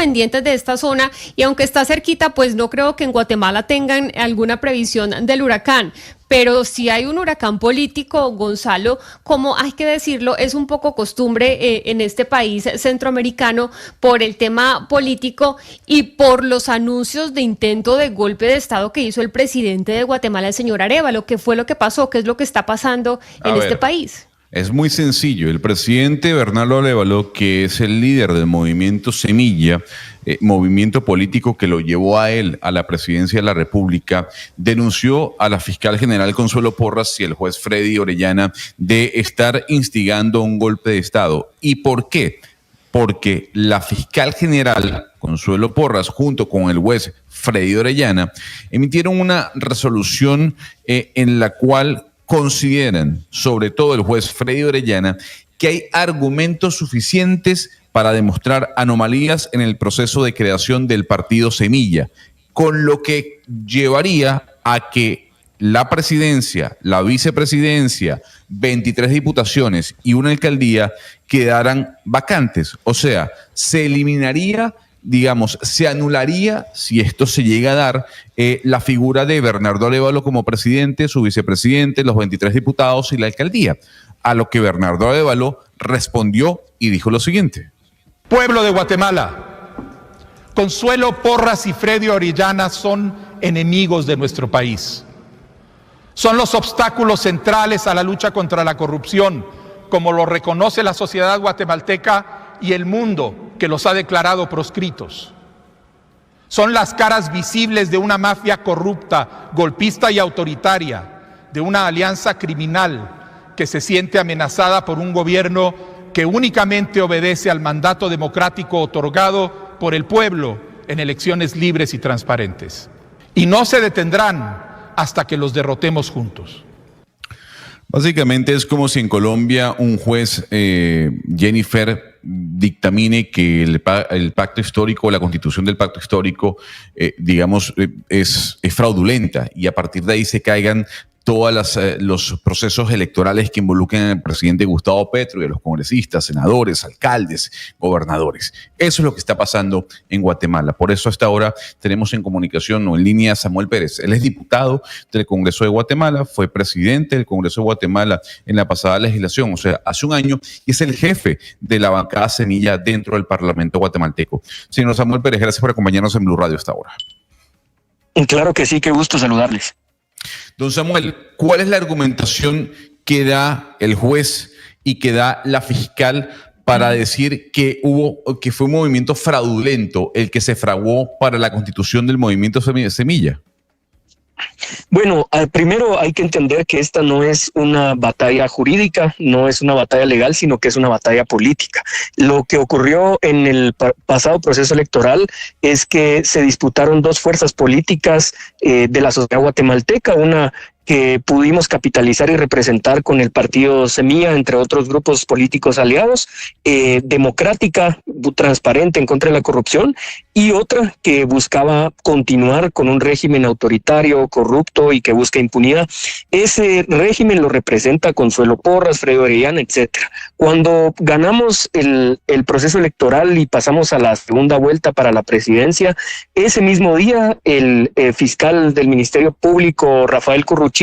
pendientes de esta zona y aunque está cerquita, pues no creo que en Guatemala tengan alguna previsión del huracán. Pero si hay un huracán político, Gonzalo, como hay que decirlo, es un poco costumbre en este país centroamericano por el tema político y por los anuncios de intento de golpe de Estado que hizo el presidente de Guatemala, el señor Arévalo. ¿Qué fue lo que pasó? ¿Qué es lo que está pasando en este país? Es muy sencillo. El presidente Bernardo Arévalo, que es el líder del movimiento Semilla, movimiento político que lo llevó a él a la presidencia de la República, denunció a la fiscal general Consuelo Porras y el juez Freddy Orellana de estar instigando un golpe de Estado. ¿Y por qué? Porque la fiscal general Consuelo Porras, junto con el juez Freddy Orellana, emitieron una resolución en la cual consideran, sobre todo el juez Freddy Orellana, que hay argumentos suficientes para demostrar anomalías en el proceso de creación del partido Semilla, con lo que llevaría a que la presidencia, la vicepresidencia, 23 diputaciones y una alcaldía quedaran vacantes. O sea, se eliminaría, digamos, se anularía, si esto se llega a dar, la figura de Bernardo Arévalo como presidente, su vicepresidente, los 23 diputados y la alcaldía. A lo que Bernardo Arévalo respondió y dijo lo siguiente. Pueblo de Guatemala, Consuelo Porras y Freddy Orellana son enemigos de nuestro país. Son los obstáculos centrales a la lucha contra la corrupción, como lo reconoce la sociedad guatemalteca y el mundo, que los ha declarado proscritos. Son las caras visibles de una mafia corrupta, golpista y autoritaria, de una alianza criminal que se siente amenazada por un gobierno que únicamente obedece al mandato democrático otorgado por el pueblo en elecciones libres y transparentes. Y no se detendrán hasta que los derrotemos juntos. Básicamente es como si en Colombia un juez, Jennifer, dictamine que el pacto histórico, la constitución del pacto histórico, es fraudulenta y a partir de ahí se caigan todos los procesos electorales que involucren al presidente Gustavo Petro y a los congresistas, senadores, alcaldes, gobernadores. Eso es lo que está pasando en Guatemala. Por eso hasta ahora tenemos en comunicación o en línea a Samuel Pérez. Él es diputado del Congreso de Guatemala, fue presidente del Congreso de Guatemala en la pasada legislación, o sea, hace un año, y es el jefe de la bancada Semilla dentro del Parlamento guatemalteco. Señor Samuel Pérez, gracias por acompañarnos en Blue Radio hasta ahora. Claro que sí, qué gusto saludarles. Don Samuel, ¿cuál es la argumentación que da el juez y que da la fiscal para decir que fue un movimiento fraudulento el que se fraguó para la constitución del movimiento Semilla? Bueno, primero hay que entender que esta no es una batalla jurídica, no es una batalla legal, sino que es una batalla política. Lo que ocurrió en el pasado proceso electoral es que se disputaron dos fuerzas políticas de la sociedad guatemalteca, una que pudimos capitalizar y representar con el partido Semilla, entre otros grupos políticos aliados, democrática, transparente, en contra de la corrupción, y otra que buscaba continuar con un régimen autoritario, corrupto y que busca impunidad. Ese régimen lo representa Consuelo Porras, Freddy Orellana, etcétera. Cuando ganamos el proceso electoral y pasamos a la segunda vuelta para la presidencia, ese mismo día el fiscal del Ministerio Público, Rafael Curruchiche,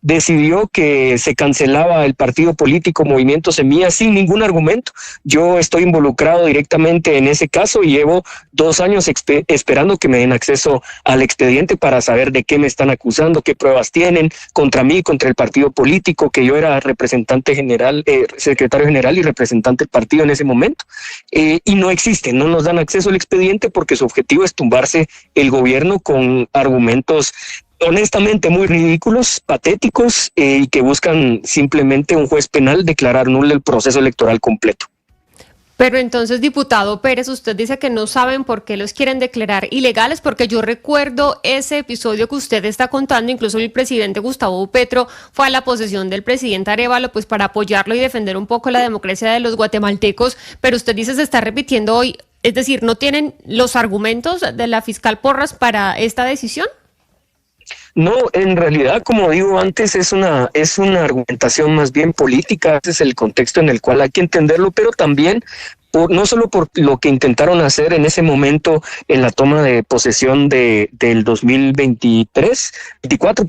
decidió que se cancelaba el partido político Movimiento Semilla sin ningún argumento. Yo estoy involucrado directamente en ese caso y llevo 2 años esperando que me den acceso al expediente para saber de qué me están acusando, qué pruebas tienen contra mí, contra el partido político, que yo era representante general, secretario general y representante del partido en ese momento. Y no existe, no nos dan acceso al expediente porque su objetivo es tumbarse el gobierno con argumentos honestamente muy ridículos, patéticos, y que buscan simplemente un juez penal declarar nulo el proceso electoral completo. Pero entonces, diputado Pérez, usted dice que no saben por qué los quieren declarar ilegales, porque yo recuerdo ese episodio que usted está contando, incluso el presidente Gustavo Petro fue a la posesión del presidente Arévalo pues para apoyarlo y defender un poco la democracia de los guatemaltecos, pero usted dice se está repitiendo hoy, es decir, ¿no tienen los argumentos de la fiscal Porras para esta decisión? No, en realidad, como digo antes, es una argumentación más bien política. Ese es el contexto en el cual hay que entenderlo, pero también no solo por lo que intentaron hacer en ese momento en la toma de posesión del 24,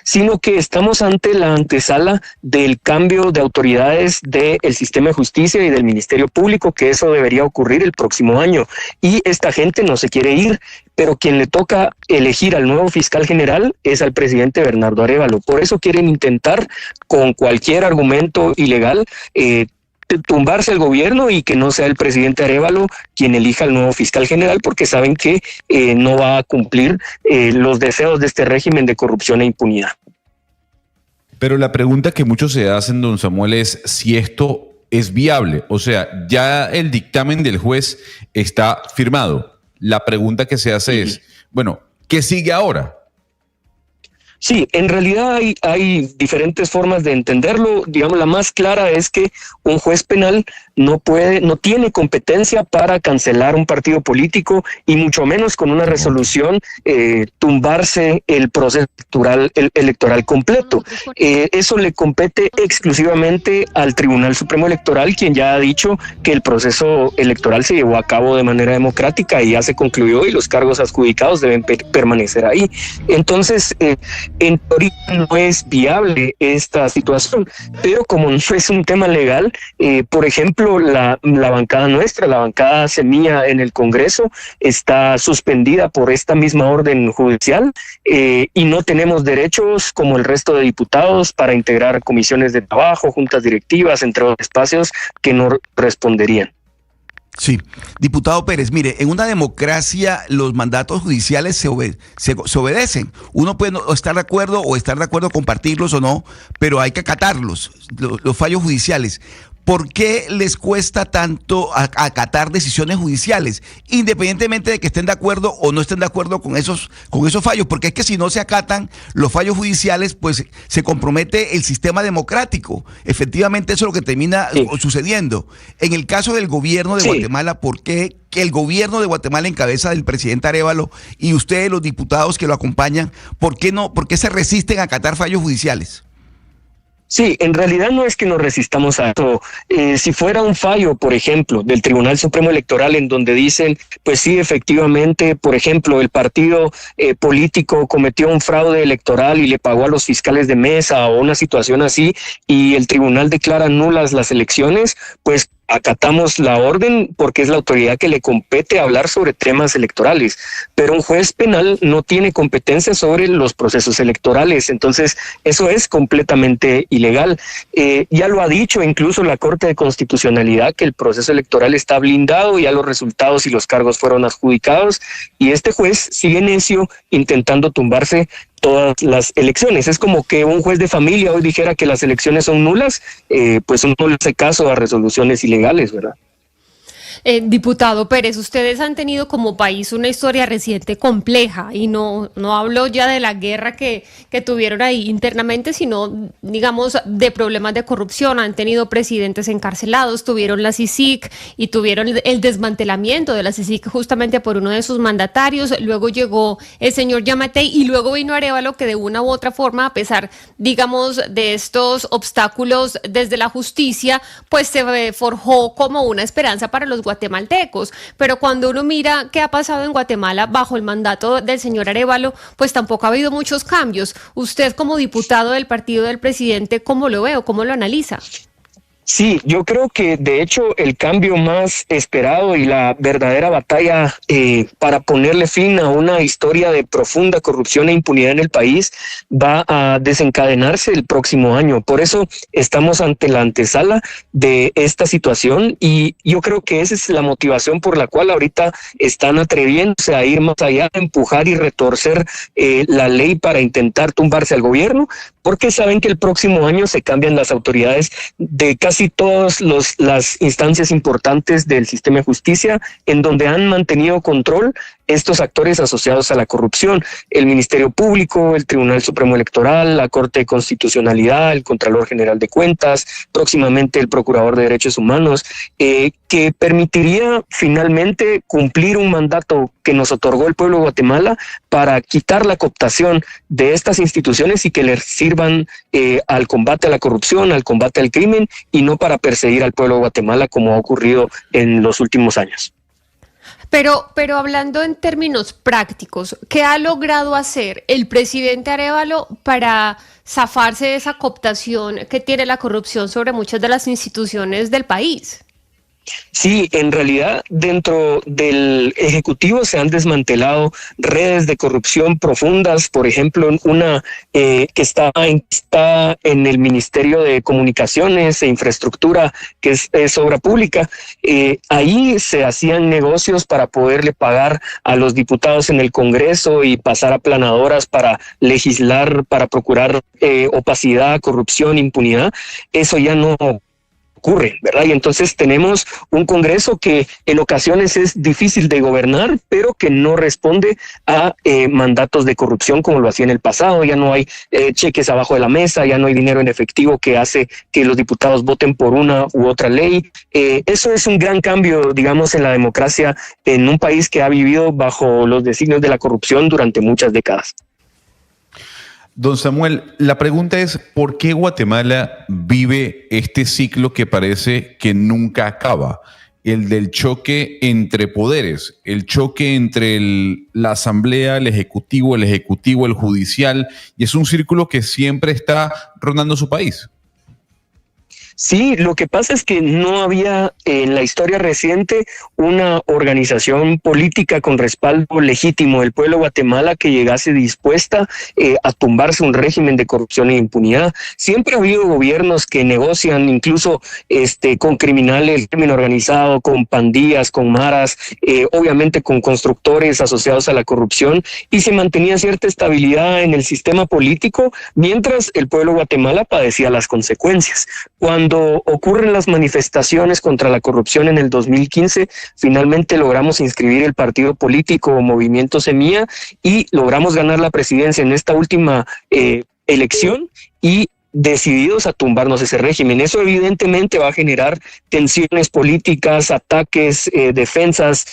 sino que estamos ante la antesala del cambio de autoridades del sistema de justicia y del Ministerio Público, que eso debería ocurrir el próximo año. Y esta gente no se quiere ir, pero quien le toca elegir al nuevo fiscal general es al presidente Bernardo Arévalo. Por eso quieren intentar, con cualquier argumento ilegal, tumbarse el gobierno y que no sea el presidente Arévalo quien elija al nuevo fiscal general, porque saben que no va a cumplir los deseos de este régimen de corrupción e impunidad. Pero la pregunta que muchos se hacen, don Samuel, es si esto es viable. O sea, ya el dictamen del juez está firmado. La pregunta que se hace es, bueno, ¿qué sigue ahora? Sí, en realidad hay diferentes formas de entenderlo. Digamos, la más clara es que un juez penal no tiene competencia para cancelar un partido político y mucho menos con una resolución tumbarse el proceso electoral completo. Eso le compete exclusivamente al Tribunal Supremo Electoral, quien ya ha dicho que el proceso electoral se llevó a cabo de manera democrática y ya se concluyó y los cargos adjudicados deben permanecer ahí. Entonces, en teoría no es viable esta situación, pero como no es un tema legal, por ejemplo, la bancada nuestra, la bancada Semilla en el Congreso, está suspendida por esta misma orden judicial y no tenemos derechos como el resto de diputados para integrar comisiones de trabajo, juntas directivas, entre otros espacios que no responderían. Sí, diputado Pérez, mire, en una democracia los mandatos judiciales se obedecen. Uno puede no estar de acuerdo o estar de acuerdo, compartirlos o no, pero hay que acatarlos, los fallos judiciales. ¿Por qué les cuesta tanto acatar decisiones judiciales, independientemente de que estén de acuerdo o no estén de acuerdo con esos fallos? Porque es que si no se acatan los fallos judiciales, pues se compromete el sistema democrático. Efectivamente, eso es lo que termina sucediendo. En el caso del gobierno de Guatemala, ¿por qué que el gobierno de Guatemala en cabeza del presidente Arévalo y ustedes, los diputados que lo acompañan, ¿por qué se resisten a acatar fallos judiciales? Sí, en realidad no es que nos resistamos a esto. Si fuera un fallo, por ejemplo, del Tribunal Supremo Electoral en donde dicen, pues sí, efectivamente, por ejemplo, el partido político cometió un fraude electoral y le pagó a los fiscales de mesa o una situación así, y el tribunal declara nulas las elecciones, pues acatamos la orden porque es la autoridad que le compete hablar sobre temas electorales, pero un juez penal no tiene competencia sobre los procesos electorales, entonces eso es completamente ilegal. Ya lo ha dicho incluso la Corte de Constitucionalidad, que el proceso electoral está blindado, ya los resultados y los cargos fueron adjudicados, y este juez sigue necio intentando tumbarse todas las elecciones. Es como que un juez de familia hoy dijera que las elecciones son nulas, pues uno le hace caso a resoluciones ilegales, ¿verdad? Diputado Pérez, ustedes han tenido como país una historia reciente compleja y no hablo ya de la guerra que tuvieron ahí internamente, sino digamos de problemas de corrupción. Han tenido presidentes encarcelados, tuvieron la CICIG y tuvieron el desmantelamiento de la CICIG justamente por uno de sus mandatarios. Luego llegó el señor Yamatei y luego vino Arévalo, que de una u otra forma, a pesar digamos de estos obstáculos desde la justicia, pues se forjó como una esperanza para los guatemaltecos, pero cuando uno mira qué ha pasado en Guatemala bajo el mandato del señor Arévalo, pues tampoco ha habido muchos cambios. Usted como diputado del partido del presidente, ¿cómo lo ve o cómo lo analiza? Sí, yo creo que de hecho el cambio más esperado y la verdadera batalla para ponerle fin a una historia de profunda corrupción e impunidad en el país va a desencadenarse el próximo año. Por eso estamos ante la antesala de esta situación y yo creo que esa es la motivación por la cual ahorita están atreviéndose a ir más allá, a empujar y retorcer la ley para intentar tumbarse al gobierno, porque saben que el próximo año se cambian las autoridades de casi todas las instancias importantes del sistema de justicia, en donde han mantenido control estos actores asociados a la corrupción: el Ministerio Público, el Tribunal Supremo Electoral, la Corte de Constitucionalidad, el Contralor General de Cuentas, próximamente el Procurador de Derechos Humanos, que permitiría finalmente cumplir un mandato que nos otorgó el pueblo de Guatemala para quitar la cooptación de estas instituciones y que les sirvan al combate a la corrupción, al combate al crimen, y no para perseguir al pueblo de Guatemala como ha ocurrido en los últimos años. Pero hablando en términos prácticos, ¿qué ha logrado hacer el presidente Arévalo para zafarse de esa cooptación que tiene la corrupción sobre muchas de las instituciones del país? Sí, en realidad dentro del Ejecutivo se han desmantelado redes de corrupción profundas. Por ejemplo, una que está en el Ministerio de Comunicaciones e Infraestructura, que es obra pública. Ahí se hacían negocios para poderle pagar a los diputados en el Congreso y pasar aplanadoras para legislar, para procurar opacidad, corrupción, impunidad. Eso ya no ocurre, ¿verdad? Y entonces tenemos un Congreso que en ocasiones es difícil de gobernar, pero que no responde a mandatos de corrupción como lo hacía en el pasado. Ya no hay cheques abajo de la mesa, ya no hay dinero en efectivo que hace que los diputados voten por una u otra ley. Eso es un gran cambio, digamos, en la democracia en un país que ha vivido bajo los designios de la corrupción durante muchas décadas. Don Samuel, la pregunta es, ¿por qué Guatemala vive este ciclo que parece que nunca acaba? El del choque entre poderes, el choque entre la Asamblea, el Ejecutivo, el Judicial, y es un círculo que siempre está rondando su país. Sí, lo que pasa es que no había en la historia reciente una organización política con respaldo legítimo del pueblo de Guatemala que llegase dispuesta a tumbarse un régimen de corrupción e impunidad. Siempre ha habido gobiernos que negocian incluso con criminales, crimen organizado, con pandillas, con maras, obviamente con constructores asociados a la corrupción, y se mantenía cierta estabilidad en el sistema político mientras el pueblo de Guatemala padecía las consecuencias. Cuando ocurren las manifestaciones contra la corrupción en el 2015, finalmente logramos inscribir el partido político Movimiento Semilla y logramos ganar la presidencia en esta última elección, y decididos a tumbarnos ese régimen. Eso evidentemente va a generar tensiones políticas, ataques, defensas,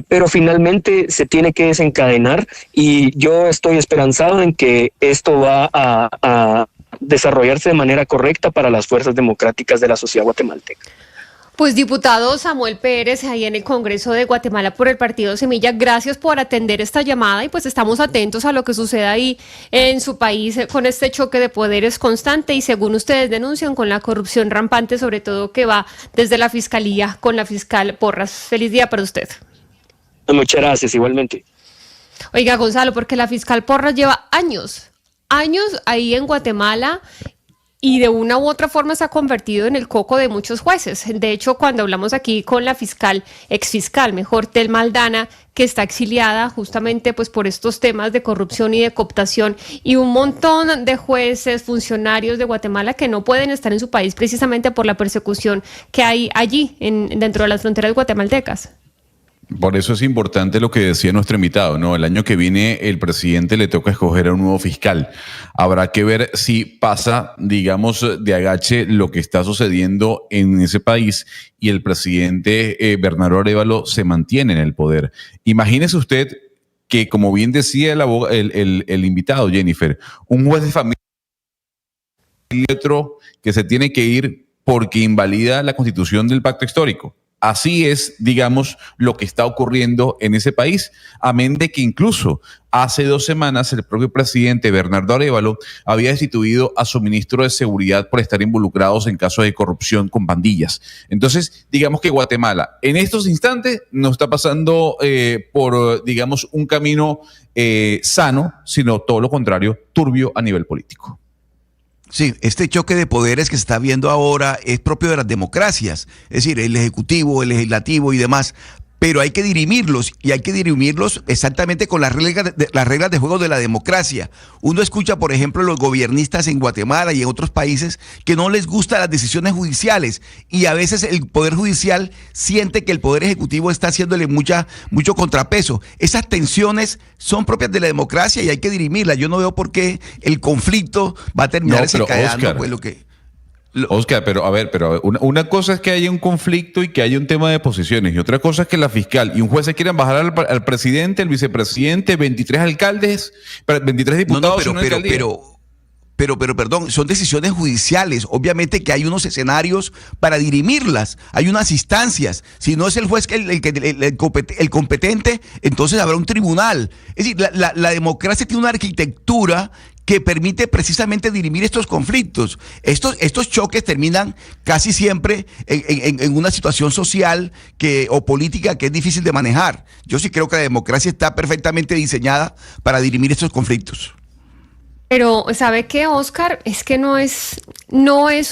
pero finalmente se tiene que desencadenar, y yo estoy esperanzado en que esto va a desarrollarse de manera correcta para las fuerzas democráticas de la sociedad guatemalteca. Pues diputado Samuel Pérez, ahí en el Congreso de Guatemala por el Partido Semilla, gracias por atender esta llamada, y pues estamos atentos a lo que sucede ahí en su país con este choque de poderes constante y, según ustedes denuncian, con la corrupción rampante, sobre todo que va desde la Fiscalía con la fiscal Porras. Feliz día para usted. Muchas gracias, igualmente. Oiga, Gonzalo, porque la fiscal Porras lleva años ahí en Guatemala, y de una u otra forma se ha convertido en el coco de muchos jueces. De hecho, cuando hablamos aquí con la exfiscal, Telma Aldana, que está exiliada justamente pues por estos temas de corrupción y de cooptación, y un montón de jueces, funcionarios de Guatemala que no pueden estar en su país precisamente por la persecución que hay allí dentro de las fronteras guatemaltecas. Por eso es importante lo que decía nuestro invitado, ¿no? El año que viene el presidente le toca escoger a un nuevo fiscal. Habrá que ver si pasa, digamos, de agache lo que está sucediendo en ese país y el presidente Bernardo Arévalo se mantiene en el poder. Imagínese usted que, como bien decía el invitado, Jennifer, un juez de familia y otro que se tiene que ir porque invalida la constitución del pacto histórico. Así es, digamos, lo que está ocurriendo en ese país, amén de que incluso hace 2 semanas el propio presidente Bernardo Arévalo había destituido a su ministro de Seguridad por estar involucrados en casos de corrupción con pandillas. Entonces, digamos que Guatemala en estos instantes no está pasando por, digamos, un camino sano, sino todo lo contrario, turbio a nivel político. Sí, este choque de poderes que se está viendo ahora es propio de las democracias, es decir, el Ejecutivo, el Legislativo y demás, pero hay que dirimirlos, y hay que dirimirlos exactamente con las reglas de juego de la democracia. Uno escucha, por ejemplo, los gobiernistas en Guatemala y en otros países que no les gustan las decisiones judiciales, y a veces el Poder Judicial siente que el Poder Ejecutivo está haciéndole mucho contrapeso. Esas tensiones son propias de la democracia y hay que dirimirlas. Yo no veo por qué el conflicto va a terminar desencadenando pues lo que... Oscar, pero a ver, una cosa es que haya un conflicto y que haya un tema de posiciones, y otra cosa es que la fiscal y un juez se quieran bajar al presidente, el vicepresidente, 23 alcaldes, 23 diputados. Pero, perdón, son decisiones judiciales. Obviamente que hay unos escenarios para dirimirlas, hay unas instancias. Si no es el juez el competente, entonces habrá un tribunal. Es decir, la democracia tiene una arquitectura que permite precisamente dirimir estos conflictos. Estos choques terminan casi siempre en una situación social o política que es difícil de manejar. Yo sí creo que la democracia está perfectamente diseñada para dirimir estos conflictos. Pero, ¿sabe qué, Oscar? Es que no es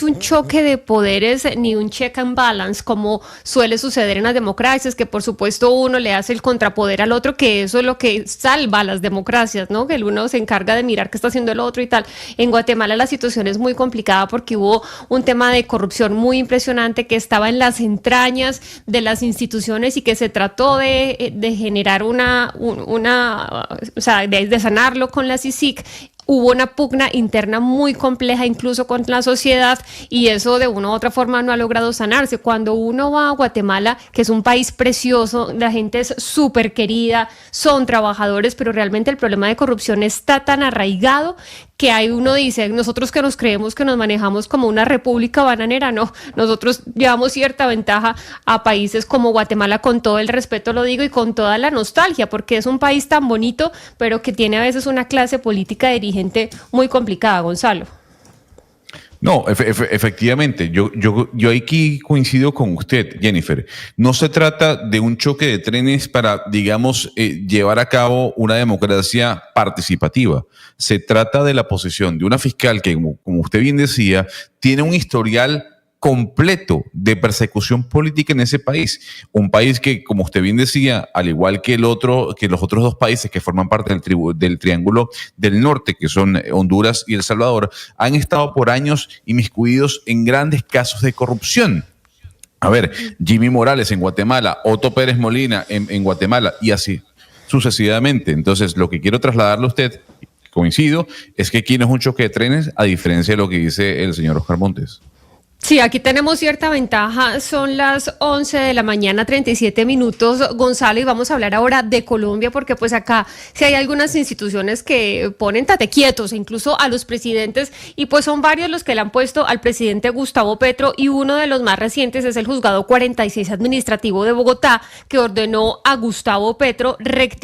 un choque de poderes ni un check and balance como suele suceder en las democracias, que por supuesto uno le hace el contrapoder al otro, que eso es lo que salva a las democracias, ¿no? Que el uno se encarga de mirar qué está haciendo el otro y tal. En Guatemala la situación es muy complicada porque hubo un tema de corrupción muy impresionante que estaba en las entrañas de las instituciones y que se trató de generar de sanarlo con la CICIG. Hubo una pugna interna muy compleja incluso con la sociedad, y eso de una u otra forma no ha logrado sanarse. Cuando uno va a Guatemala, que es un país precioso, la gente es súper querida, son trabajadores, pero realmente el problema de corrupción está tan arraigado que ahí uno dice, nosotros que nos creemos que nos manejamos como una república bananera, no, nosotros llevamos cierta ventaja a países como Guatemala, con todo el respeto lo digo y con toda la nostalgia, porque es un país tan bonito, pero que tiene a veces una clase política dirigente muy complicada, Gonzalo. No, efectivamente, yo aquí coincido con usted, Jennifer. No se trata de un choque de trenes para, digamos, llevar a cabo una democracia participativa. Se trata de la posición de una fiscal que, como usted bien decía, tiene un historial completo de persecución política en ese país. Un país que, como usted bien decía, al igual que los otros dos países que forman parte del Triángulo del Norte, que son Honduras y El Salvador, han estado por años inmiscuidos en grandes casos de corrupción. A ver, Jimmy Morales en Guatemala, Otto Pérez Molina en Guatemala, y así sucesivamente. Entonces, lo que quiero trasladarle a usted, coincido, es que aquí no es un choque de trenes, a diferencia de lo que dice el señor Oscar Montes. Sí, aquí tenemos cierta ventaja, son las 11 de la mañana, 37 minutos, Gonzalo, y vamos a hablar ahora de Colombia, porque pues acá sí hay algunas instituciones que ponen tate quietos, incluso a los presidentes, y pues son varios los que le han puesto al presidente Gustavo Petro, y uno de los más recientes es el Juzgado 46 Administrativo de Bogotá, que ordenó a Gustavo Petro rectificar